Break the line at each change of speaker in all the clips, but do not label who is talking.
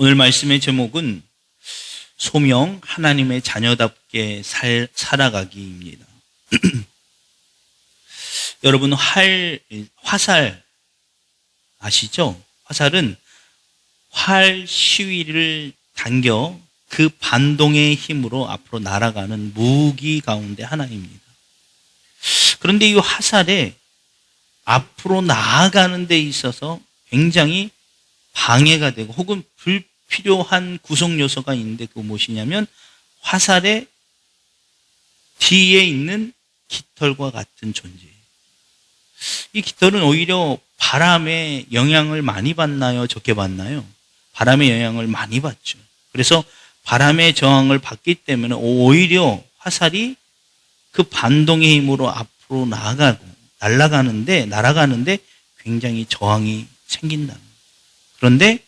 오늘 말씀의 제목은 소명 하나님의 자녀답게 살아가기입니다. 여러분 화살 아시죠? 화살은 활 시위를 당겨 그 반동의 힘으로 앞으로 날아가는 무기 가운데 하나입니다. 그런데 이 화살에 앞으로 나아가는 데 있어서 굉장히 방해가 되고 혹은 불필요한 구성 요소가 있는데 그거 무엇이냐면 화살의 뒤에 있는 깃털과 같은 존재예요. 이 깃털은 오히려 바람의 영향을 많이 받나요? 적게 받나요? 바람의 영향을 많이 받죠. 그래서 바람의 저항을 받기 때문에 오히려 화살이 그 반동의 힘으로 앞으로 날아가는데 굉장히 저항이 생긴다는 거예요. 그런데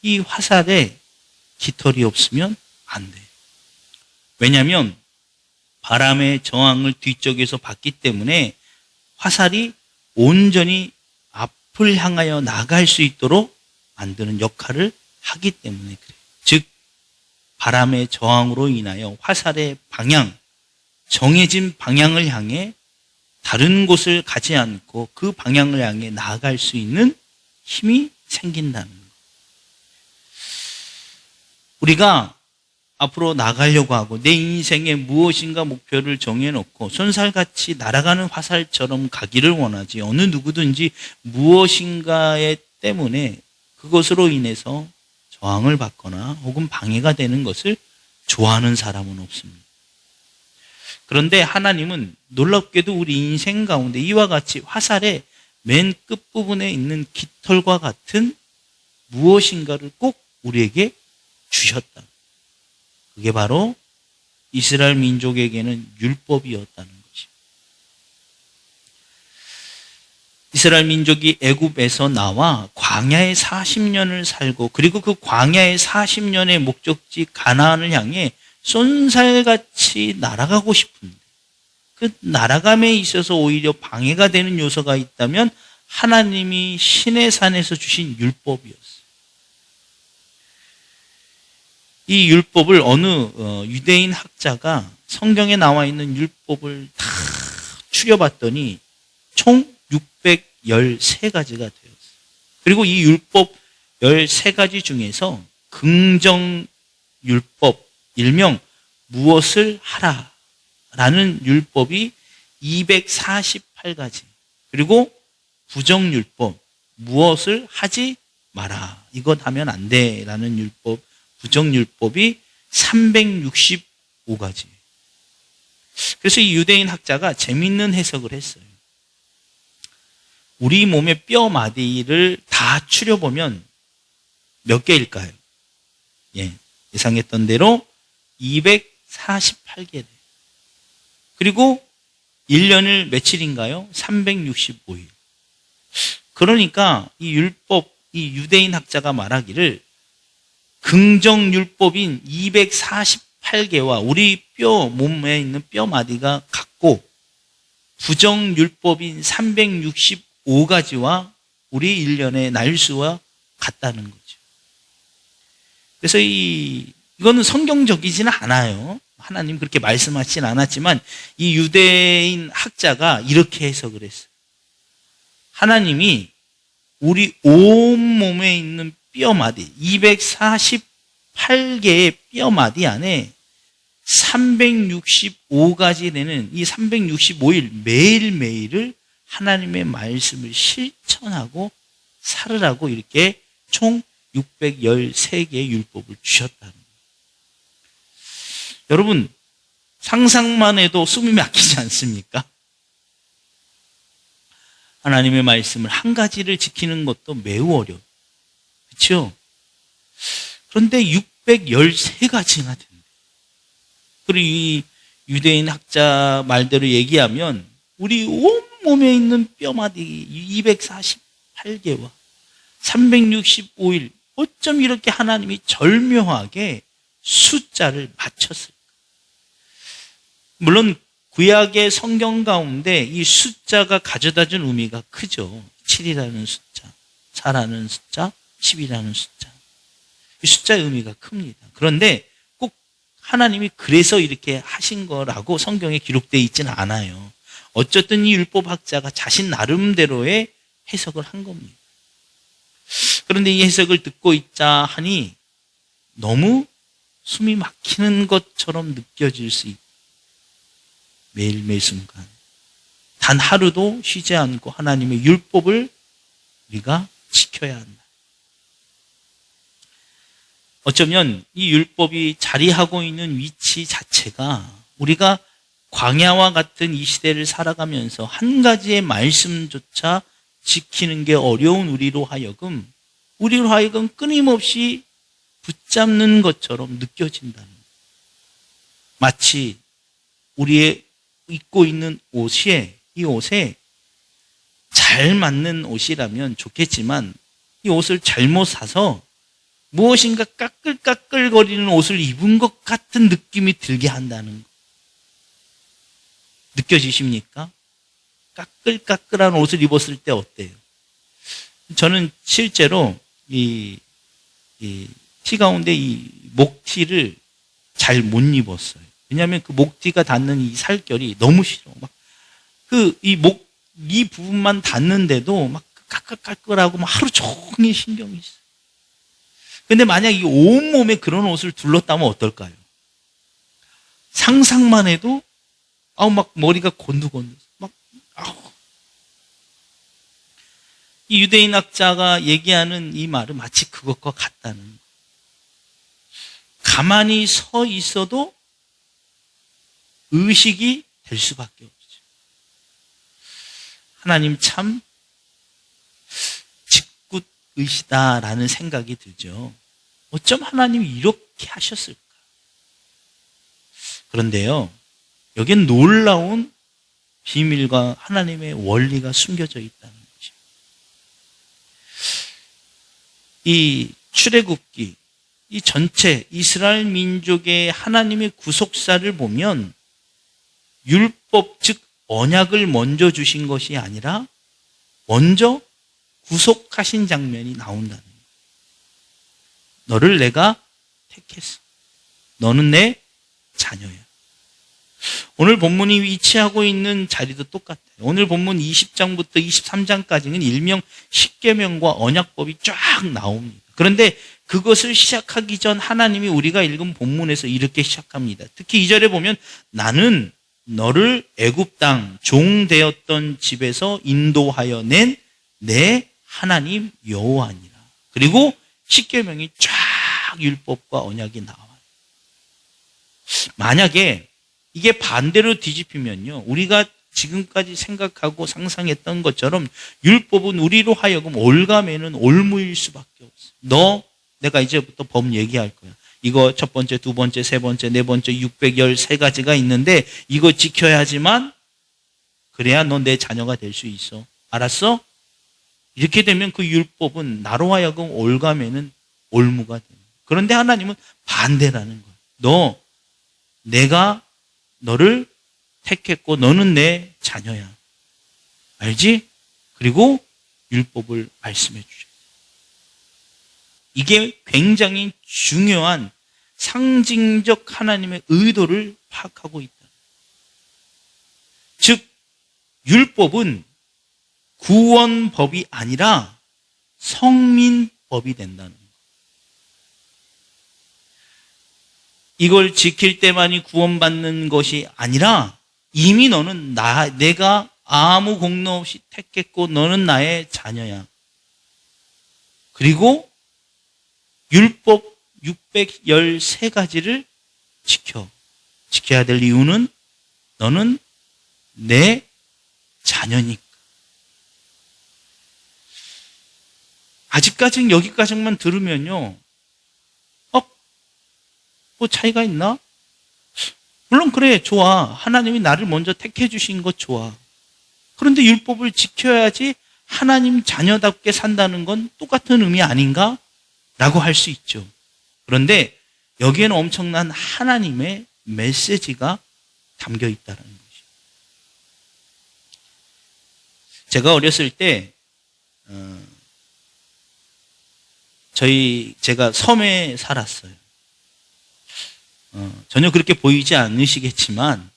이 화살에 깃털이 없으면 안 돼요. 왜냐하면 바람의 저항을 뒤쪽에서 받기 때문에 화살이 온전히 앞을 향하여 나갈 수 있도록 만드는 역할을 하기 때문에 그래요. 즉 바람의 저항으로 인하여 화살의 방향, 정해진 방향을 향해 다른 곳을 가지 않고 그 방향을 향해 나아갈 수 있는 힘이 생긴다는 거예요. 우리가 앞으로 나가려고 하고 내 인생에 무엇인가 목표를 정해놓고 손살같이 날아가는 화살처럼 가기를 원하지 어느 누구든지 무엇인가에 때문에 그것으로 인해서 저항을 받거나 혹은 방해가 되는 것을 좋아하는 사람은 없습니다. 그런데 하나님은 놀랍게도 우리 인생 가운데 이와 같이 화살의 맨 끝부분에 있는 깃털과 같은 무엇인가를 꼭 우리에게 주셨다. 그게 바로 이스라엘 민족에게는 율법이었다는 것입니다. 이스라엘 민족이 애굽에서 나와 광야에 40년을 살고 그리고 그 광야의 40년의 목적지 가나안을 향해 쏜살같이 날아가고 싶은데 그 날아감에 있어서 오히려 방해가 되는 요소가 있다면 하나님이 시내 산에서 주신 율법이었어요. 이 율법을 어느 유대인 학자가 성경에 나와 있는 율법을 다 추려봤더니 총 613가지가 되었어요. 그리고 이 율법 13가지 중에서 긍정 율법, 일명 무엇을 하라라는 율법이 248가지, 그리고 부정 율법, 무엇을 하지 마라, 이것 하면 안 돼라는 율법, 부정율법이 365가지. 그래서 이 유대인 학자가 재미있는 해석을 했어요. 우리 몸의 뼈 마디를 다 추려보면 몇 개일까요? 예상했던 대로 248개래요. 그리고 1년을 며칠인가요? 365일. 그러니까 이 유대인 학자가 말하기를 긍정율법인 248개와 우리 몸에 있는 뼈 마디가 같고 부정율법인 365가지와 우리 1년의 날수와 같다는 거죠. 그래서 이거는 성경적이지는 않아요. 하나님 그렇게 말씀하시진 않았지만 이 유대인 학자가 이렇게 해석을 했어요. 하나님이 우리 온몸에 있는 뼈마디 248개의 뼈마디 안에 365가지 되는 이 365일 매일매일을 하나님의 말씀을 실천하고 살으라고 이렇게 총 613개의 율법을 주셨다는 거예요. 여러분 상상만 해도 숨이 막히지 않습니까? 하나님의 말씀을 한 가지를 지키는 것도 매우 어려워요. 그렇죠? 그런데 613가지나 된대. 그리고 이 유대인 학자 말대로 얘기하면 우리 온몸에 있는 뼈마디 248개와 365일 어쩜 이렇게 하나님이 절묘하게 숫자를 맞췄을까? 물론 구약의 성경 가운데 이 숫자가 가져다준 의미가 크죠. 7이라는 숫자, 4라는 숫자, 10이라는 숫자. 숫자의 의미가 큽니다. 그런데 꼭 하나님이 그래서 이렇게 하신 거라고 성경에 기록되어 있지는 않아요. 어쨌든 이 율법학자가 자신 나름대로의 해석을 한 겁니다. 그런데 이 해석을 듣고 있자 하니 너무 숨이 막히는 것처럼 느껴질 수 있고 매일매일 순간 단 하루도 쉬지 않고 하나님의 율법을 우리가 지켜야 한다. 어쩌면 이 율법이 자리하고 있는 위치 자체가 우리가 광야와 같은 이 시대를 살아가면서 한 가지의 말씀조차 지키는 게 어려운 우리로 하여금 끊임없이 붙잡는 것처럼 느껴진다는 거예요. 마치 우리의 입고 있는 이 옷에 잘 맞는 옷이라면 좋겠지만 이 옷을 잘못 사서 무엇인가 까끌까끌거리는 옷을 입은 것 같은 느낌이 들게 한다는 거. 느껴지십니까? 까끌까끌한 옷을 입었을 때 어때요? 저는 실제로 이 티 가운데 이 목티를 잘 못 입었어요. 왜냐하면 그 목티가 닿는 이 살결이 너무 싫어. 막 이 부분만 닿는데도 막 까끌까끌하고 막 하루 종일 신경이 있어요. 근데 만약 이 온몸에 그런 옷을 둘렀다면 어떨까요? 상상만 해도 막 머리가 곤두곤두. 이 유대인 학자가 얘기하는 이 말은 마치 그것과 같다는 거예요. 가만히 서 있어도 의식이 될 수밖에 없죠. 하나님 참 짓궂으시다라는 생각이 들죠. 어쩜 하나님이 이렇게 하셨을까? 그런데요, 여기엔 놀라운 비밀과 하나님의 원리가 숨겨져 있다는 거죠. 이 출애굽기, 이 전체 이스라엘 민족의 하나님의 구속사를 보면 율법, 즉 언약을 먼저 주신 것이 아니라 먼저 구속하신 장면이 나온다는 거예요. 너를 내가 택했어. 너는 내 자녀야. 오늘 본문이 위치하고 있는 자리도 똑같아요. 오늘 본문 20장부터 23장까지는 일명 십계명과 언약법이 쫙 나옵니다. 그런데 그것을 시작하기 전 하나님이 우리가 읽은 본문에서 이렇게 시작합니다. 특히 2절에 보면 나는 너를 애굽 땅 종 되었던 집에서 인도하여 낸 내 하나님 여호와니라. 그리고 십계명이 쫙 율법과 언약이 나와요. 만약에 이게 반대로 뒤집히면요, 우리가 지금까지 생각하고 상상했던 것처럼 율법은 우리로 하여금 올가매는 올무일 수밖에 없어. 내가 이제부터 법 얘기할 거야. 이거 첫 번째, 두 번째, 세 번째, 네 번째, 613가지가 있는데 이거 지켜야지만 그래야 너 내 자녀가 될 수 있어. 알았어? 이렇게 되면 그 율법은 나로 하여금 올가매는 올무가 됩니다. 그런데 하나님은 반대라는 거야. 내가 너를 택했고 너는 내 자녀야. 알지? 그리고 율법을 말씀해 주죠. 이게 굉장히 중요한 상징적 하나님의 의도를 파악하고 있다. 즉 율법은 구원법이 아니라 성민법이 된다는 거예요. 이걸 지킬 때만이 구원받는 것이 아니라 이미 너는 내가 아무 공로 없이 택했고 너는 나의 자녀야. 그리고 율법 613가지를 지켜야 될 이유는 너는 내 자녀니까. 아직까지는 여기까지만 들으면요, 뭐 차이가 있나? 물론 그래, 좋아. 하나님이 나를 먼저 택해 주신 것 좋아. 그런데 율법을 지켜야지 하나님 자녀답게 산다는 건 똑같은 의미 아닌가? 라고 할 수 있죠. 그런데 여기에는 엄청난 하나님의 메시지가 담겨 있다는 것이죠. 제가 어렸을 때 제가 섬에 살았어요. 전혀 그렇게 보이지 않으시겠지만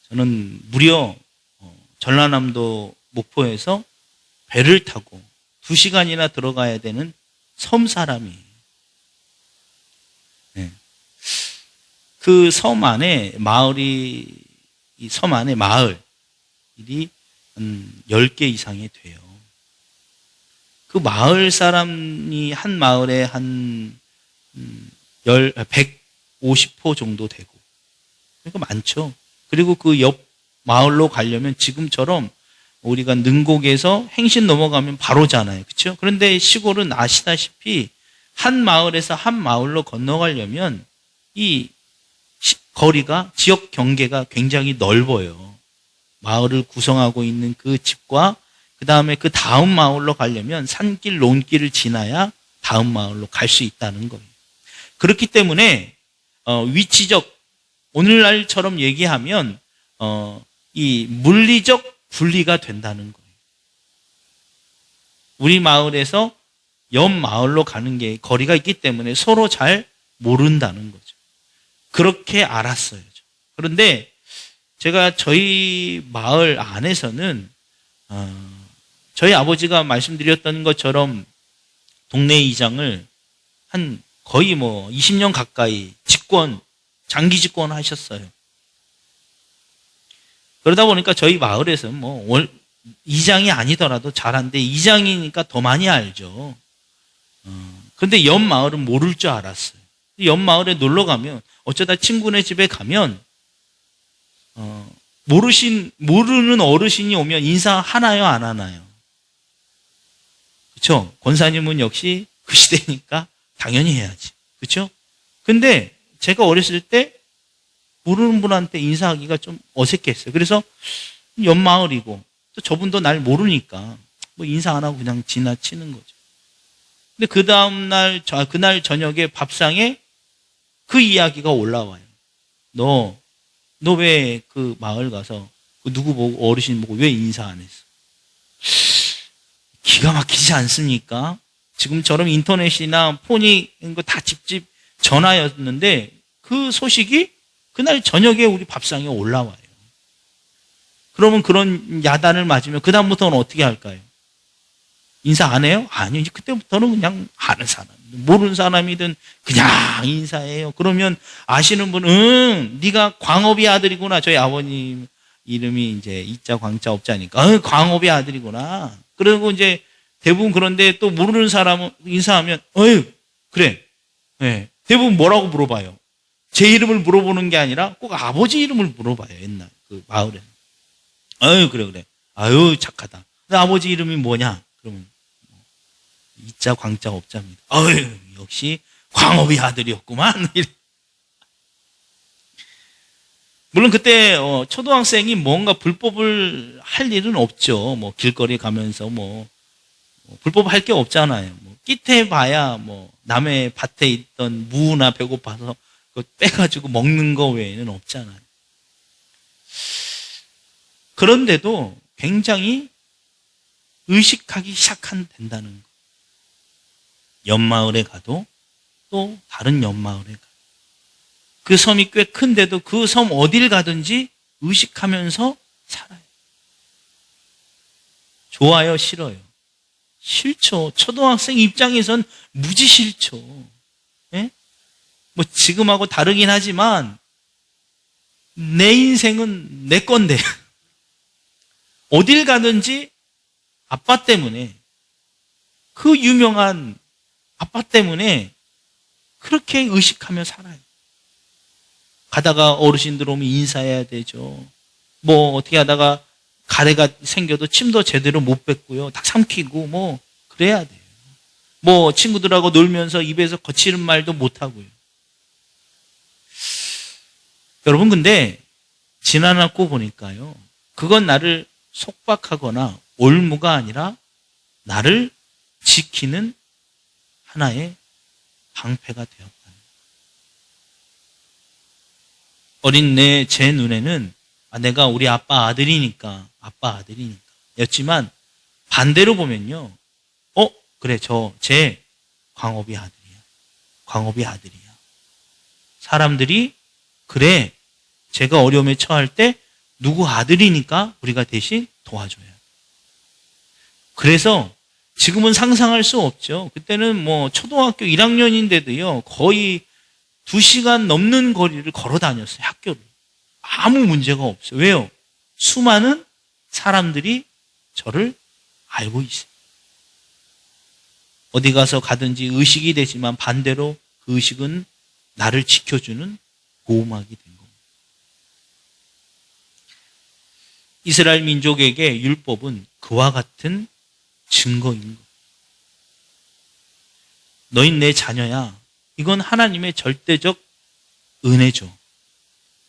저는 무려 전라남도 목포에서 배를 타고 2시간이나 들어가야 되는 섬 사람이에요. 네. 그 섬 안에 이 섬 안에 마을이 한 10개 이상이 돼요. 그 마을 사람이 한 마을에 한 150호 정도 되고, 그러니까 많죠. 그리고 그 옆 마을로 가려면 지금처럼 우리가 능곡에서 행신 넘어가면 바로잖아요. 그렇죠? 그런데 시골은 아시다시피 한 마을에서 한 마을로 건너가려면 이 거리가, 지역 경계가 굉장히 넓어요. 마을을 구성하고 있는 그 집과 그 다음에 그 다음 마을로 가려면 산길, 논길을 지나야 다음 마을로 갈 수 있다는 거예요. 그렇기 때문에 위치적, 오늘날처럼 얘기하면 이 물리적 분리가 된다는 거예요. 우리 마을에서 옆 마을로 가는 게 거리가 있기 때문에 서로 잘 모른다는 거죠. 그렇게 알았어요. 그런데 제가 저희 마을 안에서는 저희 아버지가 말씀드렸던 것처럼 동네 이장을 한 거의 20년 가까이 장기 집권 하셨어요. 그러다 보니까 저희 마을에서 이장이 아니더라도 잘하는데 이장이니까 더 많이 알죠. 그런데 옆 마을은 모를 줄 알았어요. 옆 마을에 놀러 가면 어쩌다 친구네 집에 가면 모르는 어르신이 오면 인사하나요, 안 하나요? 그렇죠? 권사님은 역시 그 시대니까 당연히 해야지. 그렇죠? 근데 제가 어렸을 때 모르는 분한테 인사하기가 좀 어색했어요. 그래서 옆 마을이고 또 저분도 날 모르니까 인사 안 하고 그냥 지나치는 거죠. 근데 그 다음 날, 그날 저녁에 밥상에 그 이야기가 올라와요. 너 왜 그 마을 가서 그 누구 보고, 어르신 보고 왜 인사 안 했어? 기가 막히지 않습니까? 지금처럼 인터넷이나 폰이 다 직접 전화였는데 그 소식이 그날 저녁에 우리 밥상에 올라와요. 그러면 그런 야단을 맞으면 그 다음부터는 어떻게 할까요? 인사 안 해요? 아니요. 이제 그때부터는 그냥 아는 사람, 모르는 사람이든 그냥 인사해요. 그러면 아시는 분은 네가 광업이 아들이구나. 저희 아버님 이름이 이제 이자 광자 업자니까 광업이 아들이구나. 그리고 이제 대부분, 그런데 또 모르는 사람은 인사하면 그래. 네. 대부분 뭐라고 물어봐요? 제 이름을 물어보는 게 아니라 꼭 아버지 이름을 물어봐요. 옛날 그 마을에는. 그래. 아유, 착하다. 근데 아버지 이름이 뭐냐? 그러면 이자 광자 업자입니다. 역시 광업이 아들이었구만. 물론 그때 초등학생이 뭔가 불법을 할 일은 없죠. 길거리 가면서 불법 할 게 없잖아요. 끼태 봐야 남의 밭에 있던 무나 배고파서 그거 빼가지고 먹는 거 외에는 없잖아요. 그런데도 굉장히 의식하기 된다는 거. 옆마을에 가도 또 다른 옆마을에 가도. 그 섬이 꽤 큰데도 그 섬 어딜 가든지 의식하면서 살아요. 좋아요, 싫어요? 싫죠. 초등학생 입장에선 무지 싫죠. 예? 지금하고 다르긴 하지만 내 인생은 내 건데 어딜 가든지 아빠 때문에, 그 유명한 아빠 때문에 그렇게 의식하며 살아요. 가다가 어르신들 오면 인사해야 되죠. 어떻게 하다가 가래가 생겨도 침도 제대로 못 뱉고요. 다 삼키고 그래야 돼요. 친구들하고 놀면서 입에서 거치는 말도 못 하고요. 여러분, 근데 지나고 보니까요, 그건 나를 속박하거나 올무가 아니라 나를 지키는 하나의 방패가 되었다. 어린 제 눈에는 내가 우리 아빠 아들이니까 였지만 반대로 보면요, 그래, 쟤 광업이 아들이야. 광업이 아들이야. 사람들이 그래, 제가 어려움에 처할 때 누구 아들이니까 우리가 대신 도와줘야 돼. 그래서 지금은 상상할 수 없죠. 그때는 뭐 초등학교 1학년인데도요, 거의 2시간 넘는 거리를 걸어 다녔어요, 학교를. 아무 문제가 없어요. 왜요? 수많은 사람들이 저를 알고 있어요. 어디 가서 가든지 의식이 되지만 반대로 그 의식은 나를 지켜주는 보호막이 된 겁니다. 이스라엘 민족에게 율법은 그와 같은 증거인 것. 너희 내 자녀야. 이건 하나님의 절대적 은혜죠.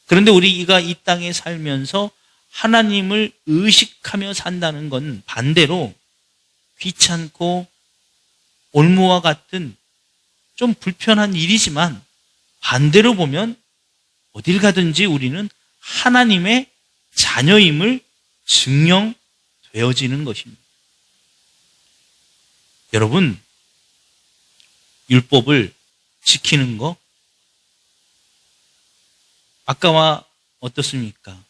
그런데 우리가 이 땅에 살면서 하나님을 의식하며 산다는 건 반대로 귀찮고 올무와 같은 좀 불편한 일이지만 반대로 보면 어딜 가든지 우리는 하나님의 자녀임을 증명되어지는 것입니다. 여러분, 율법을 지키는 거 아까와 어떻습니까?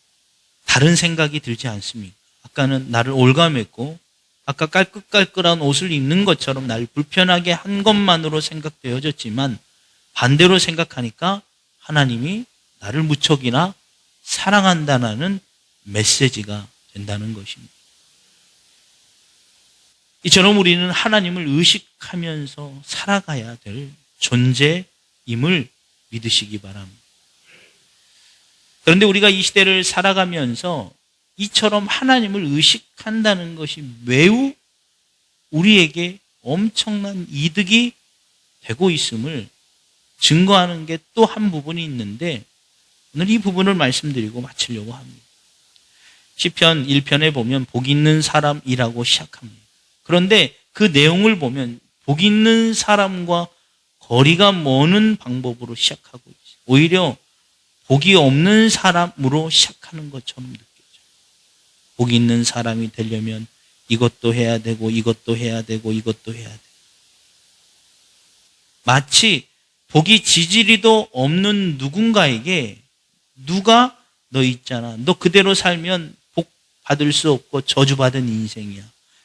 다른 생각이 들지 않습니까? 아까는 나를 올가맸고 아까 깔끔깔끔한 옷을 입는 것처럼 날 불편하게 한 것만으로 생각되어졌지만 반대로 생각하니까 하나님이 나를 무척이나 사랑한다는 메시지가 된다는 것입니다. 이처럼 우리는 하나님을 의식하면서 살아가야 될 존재임을 믿으시기 바랍니다. 그런데 우리가 이 시대를 살아가면서 이처럼 하나님을 의식한다는 것이 매우 우리에게 엄청난 이득이 되고 있음을 증거하는 게 또 한 부분이 있는데 오늘 이 부분을 말씀드리고 마치려고 합니다. 시편 1편에 보면 복 있는 사람이라고 시작합니다. 그런데 그 내용을 보면 복 있는 사람과 거리가 머는 방법으로 시작하고 있어요. 오히려 복이 없는 사람으로 시작하는 것처럼 느껴져요. 복이 있는 사람이 되려면 이것도 해야 되고 이것도 해야 되고 이것도 해야 돼요. 마치 복이 지지리도 없는 누군가에게 누가 너 있잖아. 너 그대로 살면 복 받을 수 없고 저주받은 인생이야.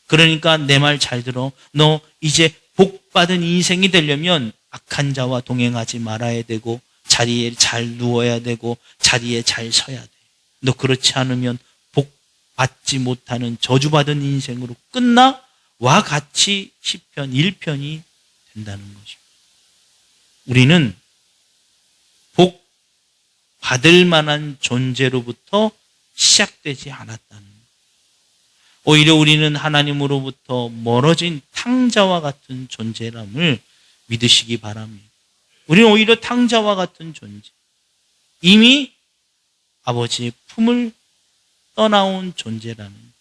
그러니까 내 말 잘 들어. 너 이제 복 받은 인생이 되려면 악한 자와 동행하지 말아야 되고 자리에 잘 누워야 되고 자리에 잘 서야 돼. 너 그렇지 않으면 복 받지 못하는 저주받은 인생으로 끝나 와 같이 시편 1편이 된다는 것입니다. 우리는 복 받을 만한 존재로부터 시작되지 않았다는 것. 오히려 우리는 하나님으로부터 멀어진 탕자와 같은 존재람을 믿으시기 바랍니다. 우리는 오히려 탕자와 같은 존재. 이미 아버지의 품을 떠나온 존재라는.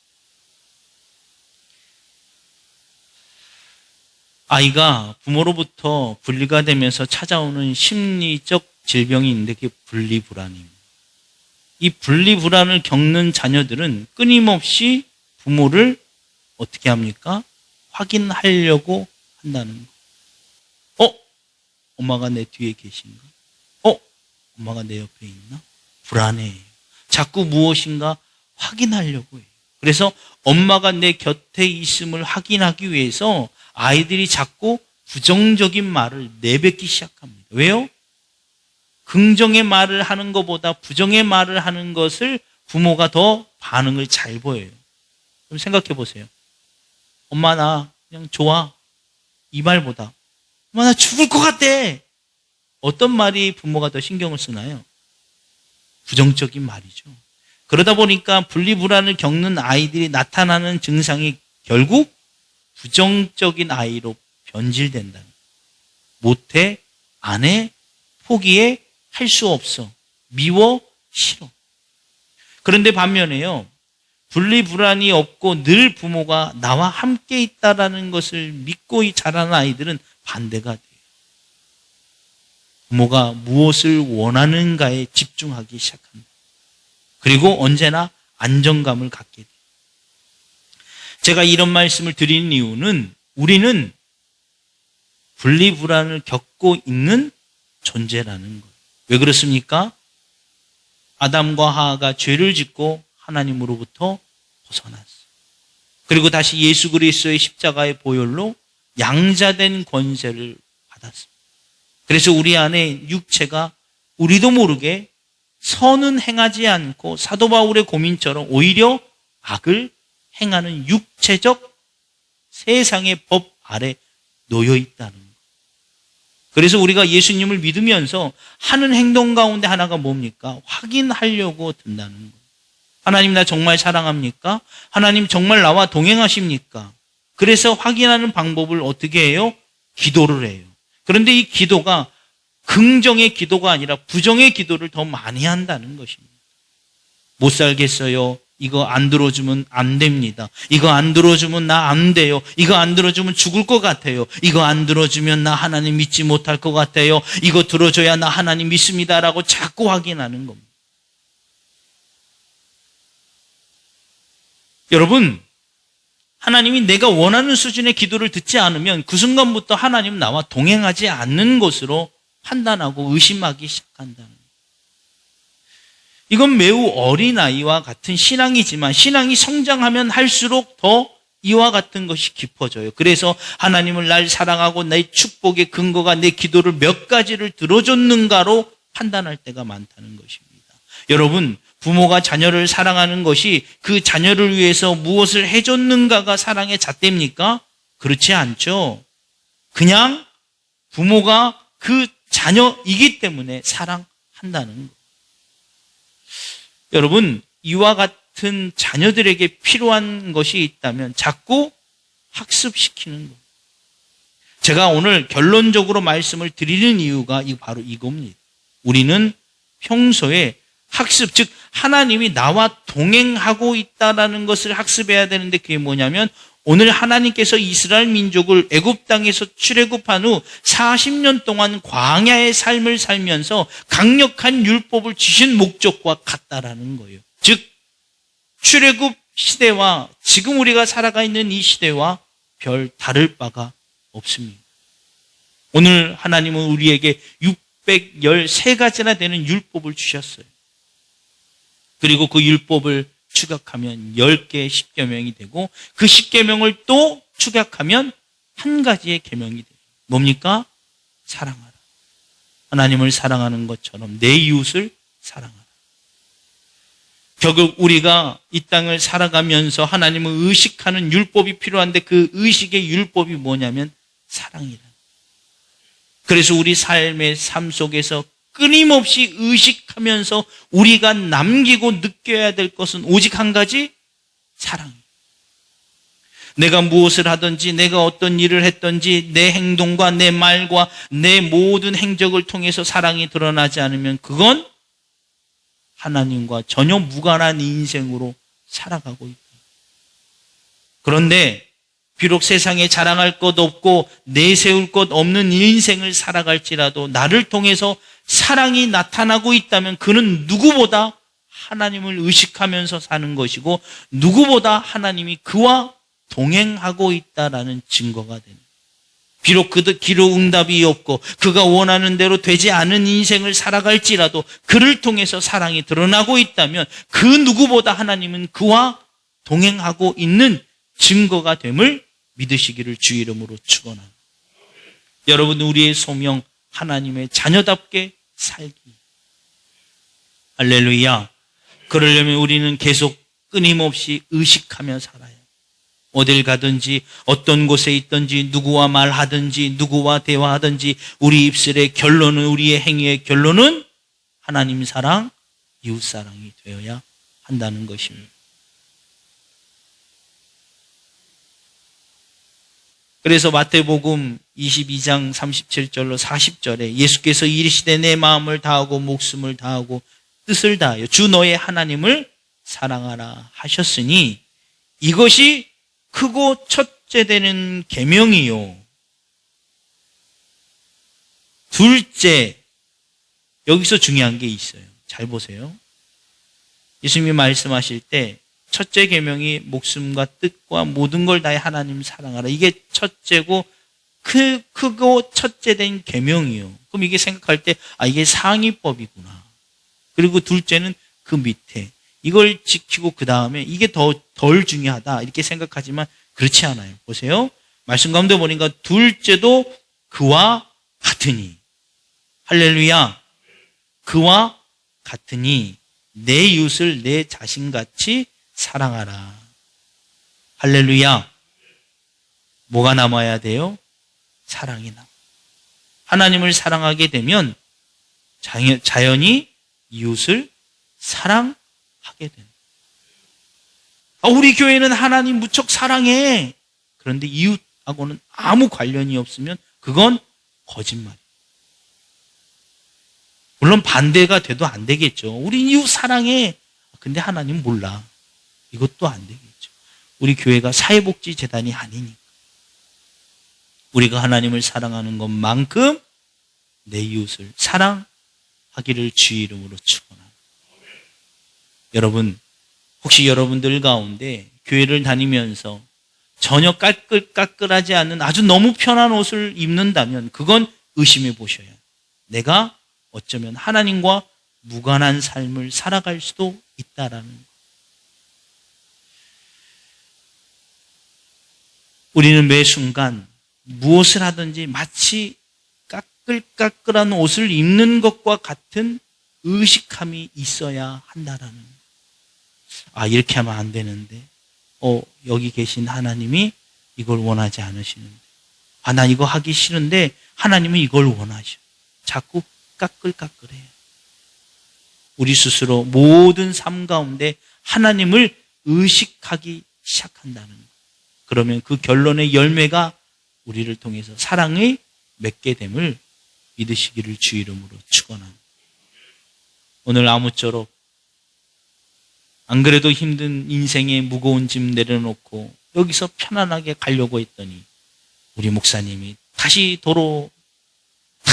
아이가 부모로부터 분리가 되면서 찾아오는 심리적 질병이 있는데 그게 분리불안입니다. 이 분리불안을 겪는 자녀들은 끊임없이 부모를 어떻게 합니까? 확인하려고 한다는 거. 엄마가 내 뒤에 계신가? 엄마가 내 옆에 있나? 불안해요. 자꾸 무엇인가 확인하려고 해요. 그래서 엄마가 내 곁에 있음을 확인하기 위해서 아이들이 자꾸 부정적인 말을 내뱉기 시작합니다. 왜요? 긍정의 말을 하는 것보다 부정의 말을 하는 것을 부모가 더 반응을 잘 보여요. 그럼 생각해 보세요. 엄마 나 그냥 좋아. 이 말보다 엄마 나 죽을 것 같아. 어떤 말이 부모가 더 신경을 쓰나요? 부정적인 말이죠. 그러다 보니까 분리불안을 겪는 아이들이 나타나는 증상이 결국 부정적인 아이로 변질된다. 못해, 안 해, 포기해, 할 수 없어. 미워, 싫어. 그런데 반면에요. 분리불안이 없고 늘 부모가 나와 함께 있다라는 것을 믿고 자라는 아이들은 반대가 돼요. 부모가 무엇을 원하는가에 집중하기 시작합니다. 그리고 언제나 안정감을 갖게 돼요. 제가 이런 말씀을 드리는 이유는 우리는 분리불안을 겪고 있는 존재라는 거예요. 왜 그렇습니까? 아담과 하와가 죄를 짓고 하나님으로부터 벗어났어요. 그리고 다시 예수 그리스도의 십자가의 보혈로 양자된 권세를 받았습니다. 그래서 우리 안에 육체가 우리도 모르게 선은 행하지 않고 사도 바울의 고민처럼 오히려 악을 행하는 육체적 세상의 법 아래 놓여 있다는 거예요. 그래서 우리가 예수님을 믿으면서 하는 행동 가운데 하나가 뭡니까? 확인하려고 든다는 거예요. 하나님 나 정말 사랑합니까? 하나님 정말 나와 동행하십니까? 그래서 확인하는 방법을 어떻게 해요? 기도를 해요. 그런데 이 기도가 긍정의 기도가 아니라 부정의 기도를 더 많이 한다는 것입니다. 못 살겠어요. 이거 안 들어주면 안 됩니다. 이거 안 들어주면 나 안 돼요. 이거 안 들어주면 죽을 것 같아요. 이거 안 들어주면 나 하나님 믿지 못할 것 같아요. 이거 들어줘야 나 하나님 믿습니다라고 자꾸 확인하는 겁니다. 여러분, 하나님이 내가 원하는 수준의 기도를 듣지 않으면 그 순간부터 하나님은 나와 동행하지 않는 것으로 판단하고 의심하기 시작한다는 거예요. 이건 매우 어린아이와 같은 신앙이지만 신앙이 성장하면 할수록 더 이와 같은 것이 깊어져요. 그래서 하나님을 날 사랑하고 내 축복의 근거가 내 기도를 몇 가지를 들어줬는가로 판단할 때가 많다는 것입니다. 여러분, 부모가 자녀를 사랑하는 것이 그 자녀를 위해서 무엇을 해줬는가가 사랑의 잣대입니까? 그렇지 않죠. 그냥 부모가 그 자녀이기 때문에 사랑한다는 거. 여러분, 이와 같은 자녀들에게 필요한 것이 있다면 자꾸 학습시키는 거. 제가 오늘 결론적으로 말씀을 드리는 이유가 바로 이겁니다. 우리는 평소에 학습, 즉 하나님이 나와 동행하고 있다는 것을 학습해야 되는데 그게 뭐냐면 오늘 하나님께서 이스라엘 민족을 애굽 땅에서 출애굽한 후 40년 동안 광야의 삶을 살면서 강력한 율법을 주신 목적과 같다라는 거예요. 즉 출애굽 시대와 지금 우리가 살아가 있는 이 시대와 별 다를 바가 없습니다. 오늘 하나님은 우리에게 613가지나 되는 율법을 주셨어요. 그리고 그 율법을 추격하면 10개의 십계명이 되고 그 십계명을 또 추격하면 한 가지의 계명이 돼요. 뭡니까? 사랑하라. 하나님을 사랑하는 것처럼 내 이웃을 사랑하라. 결국 우리가 이 땅을 살아가면서 하나님을 의식하는 율법이 필요한데 그 의식의 율법이 뭐냐면 사랑이라. 그래서 우리 삶의 삶 속에서 끊임없이 의식하면서 우리가 남기고 느껴야 될 것은 오직 한 가지, 사랑이에요. 내가 무엇을 하든지 내가 어떤 일을 했든지 내 행동과 내 말과 내 모든 행적을 통해서 사랑이 드러나지 않으면 그건 하나님과 전혀 무관한 인생으로 살아가고 있다. 그런데 비록 세상에 자랑할 것 없고 내세울 것 없는 인생을 살아갈지라도 나를 통해서 사랑이 나타나고 있다면 그는 누구보다 하나님을 의식하면서 사는 것이고 누구보다 하나님이 그와 동행하고 있다라는 증거가 되는. 비록 그도 기도 응답이 없고 그가 원하는 대로 되지 않은 인생을 살아갈지라도 그를 통해서 사랑이 드러나고 있다면 그 누구보다 하나님은 그와 동행하고 있는 증거가 됨을 믿으시기를 주 이름으로 축원합니다. 여러분, 우리의 소명 하나님의 자녀답게 살기. 할렐루야. 그러려면 우리는 계속 끊임없이 의식하며 살아야 해요. 어딜 가든지 어떤 곳에 있든지 누구와 말하든지 누구와 대화하든지 우리 입술의 결론은, 우리의 행위의 결론은 하나님 사랑, 이웃 사랑이 되어야 한다는 것입니다. 그래서 마태복음 22장 37절로 40절에 예수께서 이르시되 내 마음을 다하고 목숨을 다하고 뜻을 다하여 주 너의 하나님을 사랑하라 하셨으니 이것이 크고 첫째 되는 계명이요. 둘째, 여기서 중요한 게 있어요. 잘 보세요. 예수님이 말씀하실 때 첫째 계명이 목숨과 뜻과 모든 걸 다해 하나님 사랑하라. 이게 첫째고 크고 첫째 된 계명이요. 그럼 이게 생각할 때 이게 상위법이구나. 그리고 둘째는 그 밑에 이걸 지키고 그 다음에 이게 덜 중요하다 이렇게 생각하지만 그렇지 않아요. 보세요. 말씀 가운데 보니까 둘째도 그와 같으니, 할렐루야, 그와 같으니 내 이웃을 내 자신같이 사랑하라. 할렐루야. 뭐가 남아야 돼요? 사랑이 남아. 하나님을 사랑하게 되면 자연히 이웃을 사랑하게 된다. 우리 교회는 하나님 무척 사랑해. 그런데 이웃하고는 아무 관련이 없으면 그건 거짓말이에요. 물론 반대가 돼도 안 되겠죠. 우리 이웃 사랑해. 근데 하나님 몰라. 이것도 안 되겠죠. 우리 교회가 사회복지재단이 아니니까. 우리가 하나님을 사랑하는 것만큼 내 이웃을 사랑하기를 주의 이름으로 축원합니다. 여러분, 혹시 여러분들 가운데 교회를 다니면서 전혀 까끌까끌하지 않은 아주 너무 편한 옷을 입는다면 그건 의심해 보셔야 해요. 내가 어쩌면 하나님과 무관한 삶을 살아갈 수도 있다라는 것. 우리는 매 순간 무엇을 하든지 마치 까끌까끌한 옷을 입는 것과 같은 의식함이 있어야 한다라는 것. 이렇게 하면 안 되는데 여기 계신 하나님이 이걸 원하지 않으시는데 난 이거 하기 싫은데 하나님은 이걸 원하셔. 자꾸 까끌까끌해요. 우리 스스로 모든 삶 가운데 하나님을 의식하기 시작한다는 것. 그러면 그 결론의 열매가 우리를 통해서 사랑을 맺게 됨을 믿으시기를 주 이름으로 축원합니다. 오늘 아무쪼록 안 그래도 힘든 인생의 무거운 짐 내려놓고 여기서 편안하게 가려고 했더니 우리 목사님이 다시 도로 다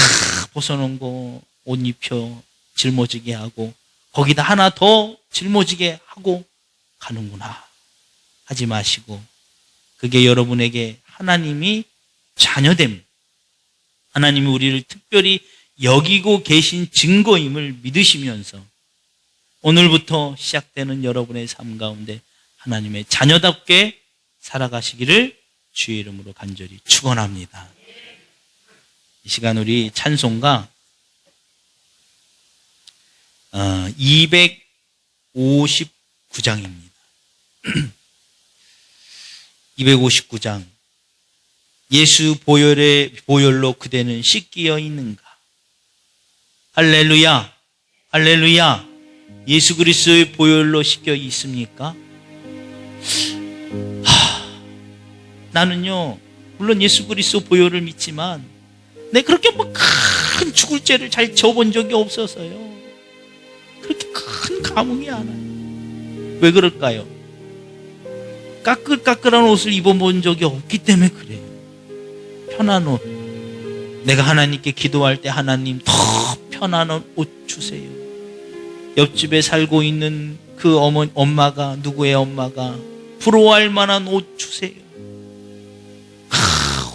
벗어놓은 거 옷 입혀 짊어지게 하고 거기다 하나 더 짊어지게 하고 가는구나 하지 마시고 그게 여러분에게 하나님이 자녀됨, 하나님이 우리를 특별히 여기고 계신 증거임을 믿으시면서 오늘부터 시작되는 여러분의 삶 가운데 하나님의 자녀답게 살아가시기를 주의 이름으로 간절히 축원합니다. 이 시간 우리 찬송가 259장입니다. 259장. 예수 보혈로 그대는 씻기어 있는가? 할렐루야, 할렐루야. 예수 그리스도의 보혈로 씻겨 있습니까? 나는요, 물론 예수 그리스도 보혈을 믿지만 내 그렇게 큰 죽을 죄를 잘 져본 적이 없어서요. 그렇게 큰 감흥이 안 와요. 왜 그럴까요? 까끌까끌한 옷을 입어본 적이 없기 때문에 그래요. 편한 옷. 내가 하나님께 기도할 때 하나님 더 편안한 옷 주세요. 옆집에 살고 있는 그 엄마가 누구의 엄마가 부러워할 만한 옷 주세요.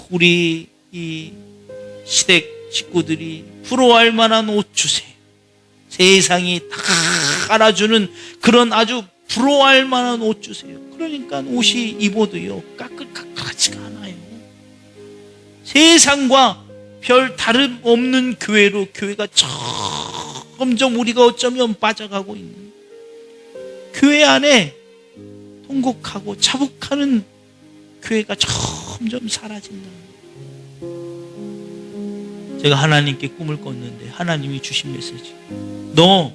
우리 이 시댁 식구들이 부러워할 만한 옷 주세요. 세상이 다 알아주는 그런 아주 부러워할 만한 옷 주세요. 그러니까 옷이 입어도요 까끌까끌하지가 않아요. 세상과 별 다름없는 교회로 교회가 점점 우리가 어쩌면 빠져가고 있는 교회 안에 통곡하고 자복하는 교회가 점점 사라진다. 제가 하나님께 꿈을 꿨는데 하나님이 주신 메시지, 너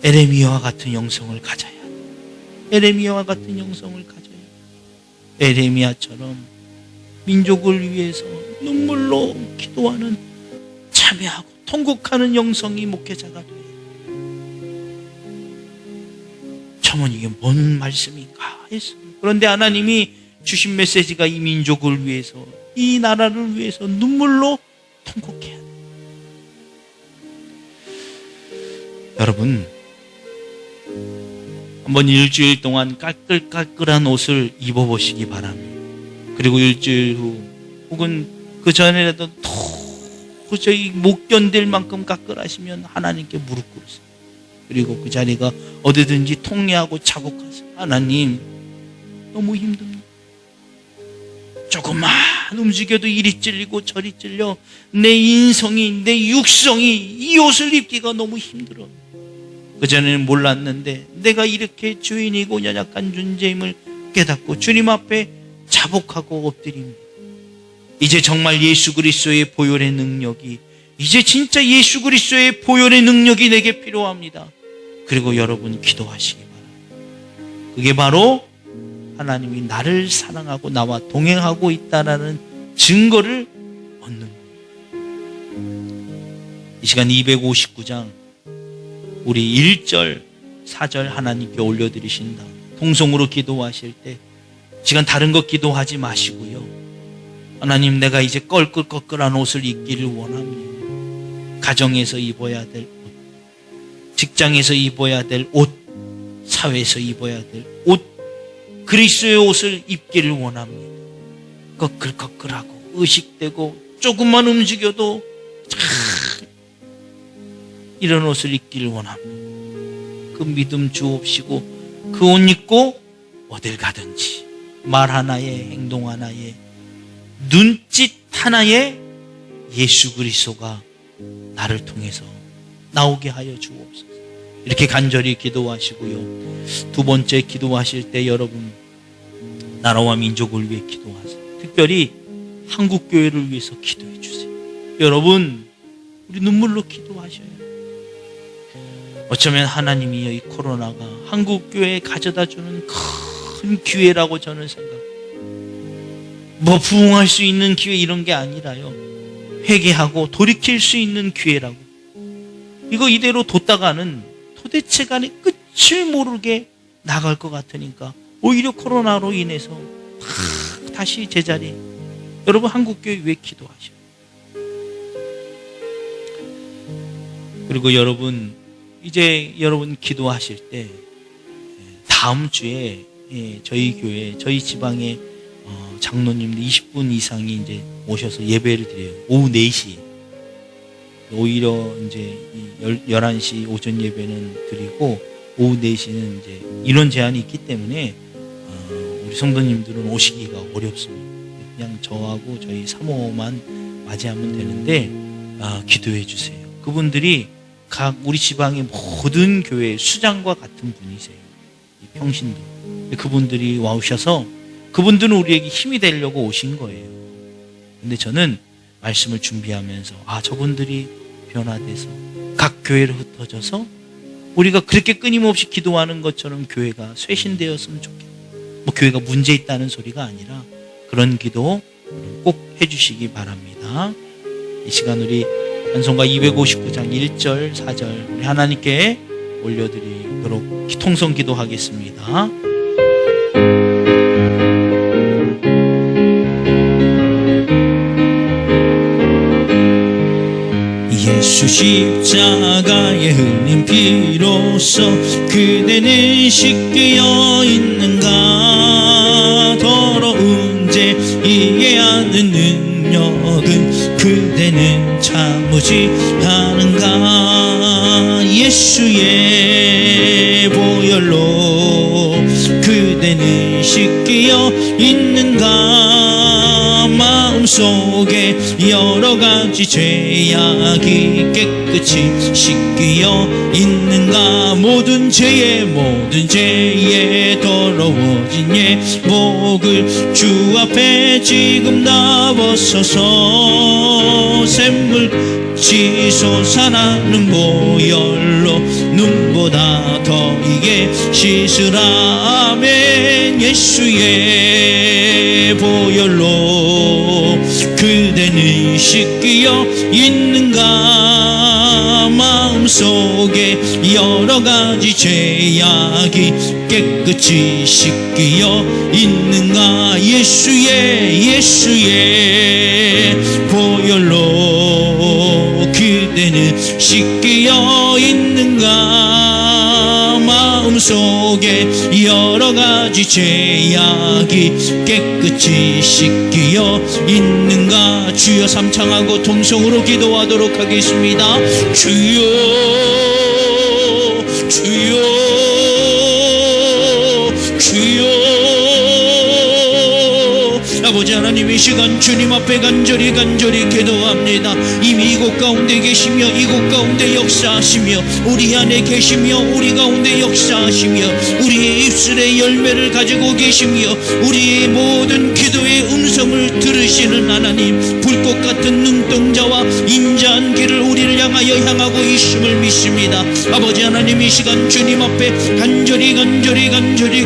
에레미야와 같은 영성을 가져야 돼. 에레미야와 같은 영성을 가져야 돼. 에레미야처럼 민족을 위해서 눈물로 기도하는 참회하고 통곡하는 영성이 목회자가 돼. 저는 이게 뭔 말씀인가 했어요. 그런데 하나님이 주신 메시지가 이 민족을 위해서, 이 나라를 위해서 눈물로 통곡해야 돼. 여러분, 한번 일주일 동안 까끌까끌한 옷을 입어보시기 바랍니다. 그리고 일주일 후 혹은 그 전에라도 도저히 못 견딜 만큼 까끌하시면 하나님께 무릎 꿇으세요. 그리고 그 자리가 어디든지 통례하고 자복하세요. 하나님, 너무 힘듭니다. 조금만 움직여도 이리 찔리고 저리 찔려 내 인성이, 내 육성이 이 옷을 입기가 너무 힘들어. 그전에는 몰랐는데 내가 이렇게 주인이고 연약한 존재임을 깨닫고 주님 앞에 자복하고 엎드립니다. 이제 정말 예수 그리스도의 보혈의 능력이, 이제 진짜 예수 그리스도의 보혈의 능력이 내게 필요합니다. 그리고 여러분 기도하시기 바랍니다. 그게 바로 하나님이 나를 사랑하고 나와 동행하고 있다는 증거를 얻는 거예요. 이 시간 259장 우리 1절 4절 하나님께 올려드리신다. 통성으로 기도하실 때 시간 다른 것 기도하지 마시고요. 하나님, 내가 이제 껄끌껄끌한 옷을 입기를 원합니다. 가정에서 입어야 될 옷, 직장에서 입어야 될 옷, 사회에서 입어야 될 옷, 그리스도의 옷을 입기를 원합니다. 꺼끌꺼끌하고 의식되고 조금만 움직여도 이런 옷을 입기를 원합니다. 그 믿음 주옵시고 그 옷 입고 어딜 가든지 말 하나에 행동 하나에 눈짓 하나에 예수 그리스도가 나를 통해서 나오게 하여 주옵소서. 이렇게 간절히 기도하시고요. 두 번째 기도하실 때 여러분, 나라와 민족을 위해 기도하세요. 특별히 한국교회를 위해서 기도해 주세요. 여러분, 우리 눈물로 기도하셔야 해요. 어쩌면 하나님이 이 코로나가 한국교회에 가져다주는 큰 기회라고 저는 생각합니다. 뭐 부흥할 수 있는 기회 이런 게 아니라요, 회개하고 돌이킬 수 있는 기회라고. 이거 이대로 뒀다가는 도대체 간에 끝을 모르게 나갈 것 같으니까 오히려 코로나로 인해서 다시 제자리. 여러분, 한국교회 왜 기도하셔요? 그리고 여러분, 이제 여러분 기도하실 때 다음 주에 저희 교회, 저희 지방에 장로님들 20분 이상이 이제 오셔서 예배를 드려요. 오후 4시에. 오히려 이제 11시 오전 예배는 드리고 오후 4시는 이제 인원 제한이 있기 때문에 우리 성도님들은 오시기가 어렵습니다. 그냥 저하고 저희 사모만 맞이하면 되는데 기도해 주세요. 그분들이 각 우리 지방의 모든 교회 수장과 같은 분이세요. 평신도. 그분들이 와오셔서 그분들은 우리에게 힘이 되려고 오신 거예요. 근데 저는 말씀을 준비하면서 저분들이 변화돼서 각 교회로 흩어져서 우리가 그렇게 끊임없이 기도하는 것처럼 교회가 쇄신되었으면 좋겠다. 뭐 교회가 문제 있다는 소리가 아니라 그런 기도 꼭 해주시기 바랍니다. 이 시간 우리 찬송가 259장 1절 4절 우리 하나님께 올려드리도록 통성 기도하겠습니다. 예수 십자가에 흘린 피로써 그대는 씻겨 있는가. 더러운 죄 이해하는 능력은 그대는 참으지 않은가. 예수의 보혈로 그대는 씻겨 있는가. 마음속에 여러 가지 죄악이 깨끗이 씻겨 있는가. 모든 죄에 더러워진 예목을 주 앞에 지금 다 벗어서 샘물치 솟아나는 보혈로 눈보다 더 이게 씻으라. 아멘. 예수의 보혈로 그대는 씻겨 있는가. 마음속에 여러 가지 죄악이 깨끗이 씻겨 있는가. 예수의 보혈로 그대는 씻겨 있는가. 마음 속에 여러 가지 죄악이 깨끗이 씻기어 있는가. 주여 삼창하고 통성으로 기도하도록 하겠습니다. 주여 주여 주여. 아버지 하나님, 이 시간 주님 앞에 간절히 기도합니다. 이미 이곳 가운데 계시며 이곳 가운데 역사하시며 우리 안에 계시며 우리 가운데 역사하시며 우리의 입술의 열매를 가지고 계시며 우리의 모든 기도의 음성을 들으시는 하나님, 불꽃 같은 눈동자와 인자한 길을 우리를 향하고 있음을 믿습니다. 아버지 하나님, 이 시간 주님 앞에 간절히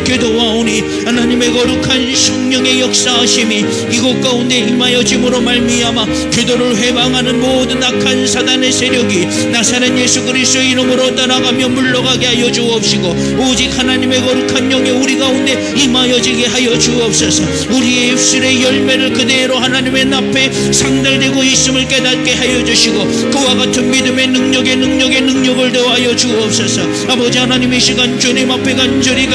기도하오니 하나님의 거룩한 성령의 역사하심이 이곳 가운데 임하여짐으로 말미암아 기도를 회방하는 모든 악한 사단의 세력이 나사렛 예수 그리스도의 이름으로 떠나가며 물러가게 하여 주옵시고, 오직 하나님의 거룩한 영이 우리 가운데 임하여지게 하여 주옵소서. 우리의 입술의 열매를 그대로 하나님의 앞에 상달되고 있음을 깨닫게 하여 주시고, 그와 같은 믿음의 능력을 더하여 주옵소서. 아버지 하나님, 이 시간 주님 앞에 간절히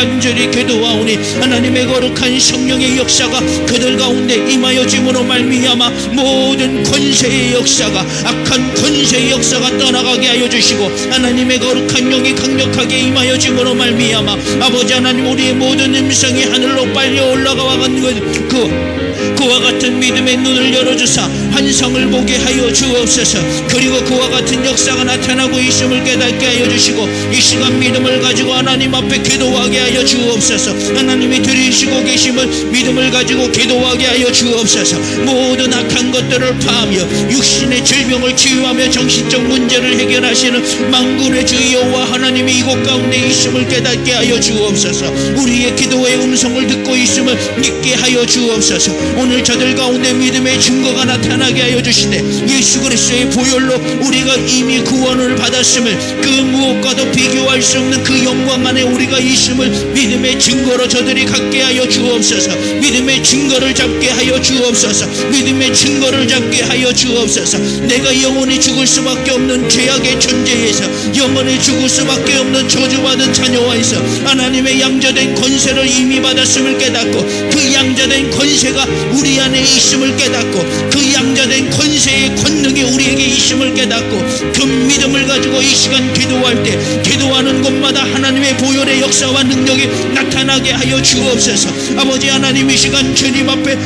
기도하오니 하나님의 거룩한 성령의 역사가 그들 가운데 임하여짐으로 말미암아 모든 권세의 역사가, 악한 권세의 역사가 떠나가게 하여 주시고, 하나님의 거룩한 영이 강력하게 임하여짐으로 말미암아 아버지 하나님, 우리의 모든 음성이 하늘로 빨리 올라가는 그와 같은 믿음의 눈을 열어주사 환상을 보게 하여 주옵소서. 그리고 그와 같은 역사가 나타나고 있음을 깨닫게 하여 주시고, 이 시간 믿음을 가지고 하나님 앞에 기도하게 하여 주옵소서. 하나님이 들으시고 계심을 믿음을 가지고 기도하게 하여 주옵소서. 모든 악한 것들을 파하며 육신의 질병을 치유하며 정신적 문제를 해결하시는 만군의 주 여호와 하나님이 이곳 가운데 있음을 깨닫게 하여 주옵소서. 우리의 기도의 음성을 듣고 있음을 믿게 하여 주옵소서. 오늘 저들 가운데 믿음의 증거가 나타나게 하여 주시되, 예수 그리스도의 보혈로 우리가 이미 구원을 받았음을, 그 무엇과도 비교할 수 없는 그 영광 안에 우리가 있음을 믿음의 증거로 저들이 갖게 하여 주옵소서. 믿음의 증거를 잡게 하여 주옵소서. 믿음의 증거를 잡게 하여 주옵소서. 내가 영원히 죽을 수밖에 없는 죄악의 존재에서, 영원히 죽을 수밖에 없는 저주받은 자녀와에서 하나님의 양자된 권세를 이미 받았음을 깨닫고, 그 양자된 권세가 우리 안에 있음을 깨닫고, 그 양자된 권세의 권능이 우리에게 있음을 깨닫고, 그 믿음을 가지고 이 시간 기도할 때 기도하는 곳마다 하나님의 보혈의 역사와 능력이 나타나게 하여 주옵소서. 아버지 하나님, 이 시간 주님 앞에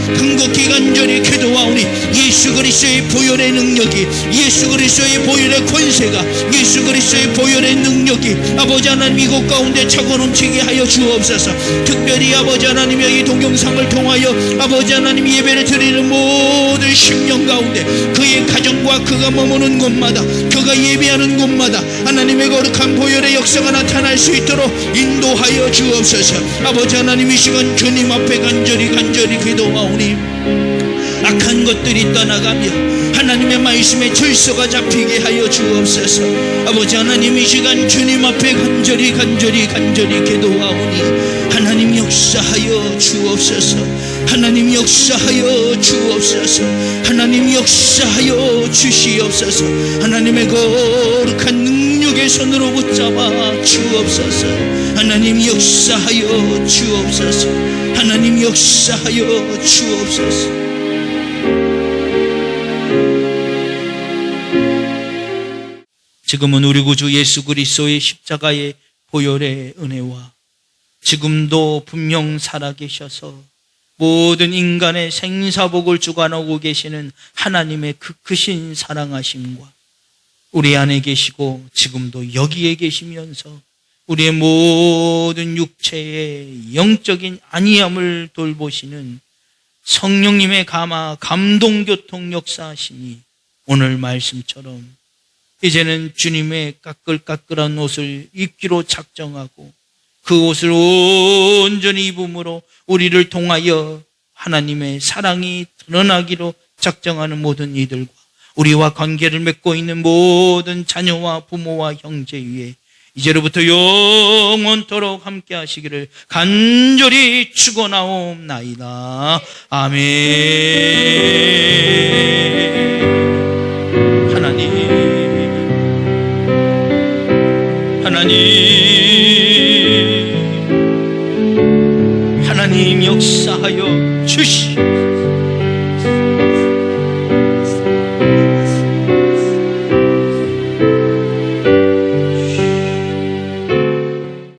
간절히 기도하오니 예수 그리스도의 보혈의 능력이, 예수 그리스도의 보혈의 권세가, 예수 그리스도의 보혈의 능력이 아버지 하나님 이곳 가운데 차고 넘치게 하여 주옵소서. 특별히 아버지 하나님의 이 동영상을 통하여 아버지 하나님 예배를 드리는 모든 심령 가운데, 그의 가정과 그가 머무는 곳마다, 그가 예배하는 곳마다 하나님의 거룩한 보혈의 역사가 나타날 수 있도록 인도하여 주옵소서. 아버지 하나님, 이 시간 주님 앞에 간절히 기도하오니 악한 것들이 떠나가며 하나님의 말씀에 질서가 잡히게 하여 주옵소서. 아버지 하나님, 이 시간 주님 앞에 간절히 기도하오니 하나님 역사하여 주옵소서. 하나님 역사하여 주옵소서. 하나님 역사하여 주시옵소서. 하나님의 거룩한 능력의 손으로 붙잡아 주옵소서. 하나님 역사하여 주옵소서. 하나님 역사하여 주옵소서. 지금은 우리 구주 예수 그리스도의 십자가의 보혈의 은혜와 지금도 분명 살아계셔서 모든 인간의 생사복을 주관하고 계시는 하나님의 그 크신 사랑하심과 우리 안에 계시고 지금도 여기에 계시면서 우리의 모든 육체의 영적인 안위함을 돌보시는 성령님의 감동교통 역사하시니 오늘 말씀처럼 이제는 주님의 까끌까끌한 옷을 입기로 작정하고 그 옷을 온전히 입음으로 우리를 통하여 하나님의 사랑이 드러나기로 작정하는 모든 이들과 우리와 관계를 맺고 있는 모든 자녀와 부모와 형제 위에 이제로부터 영원토록 함께 하시기를 간절히 축원하옵나이다. 아멘. 하나님 하나님 역사하여 주시옵소서.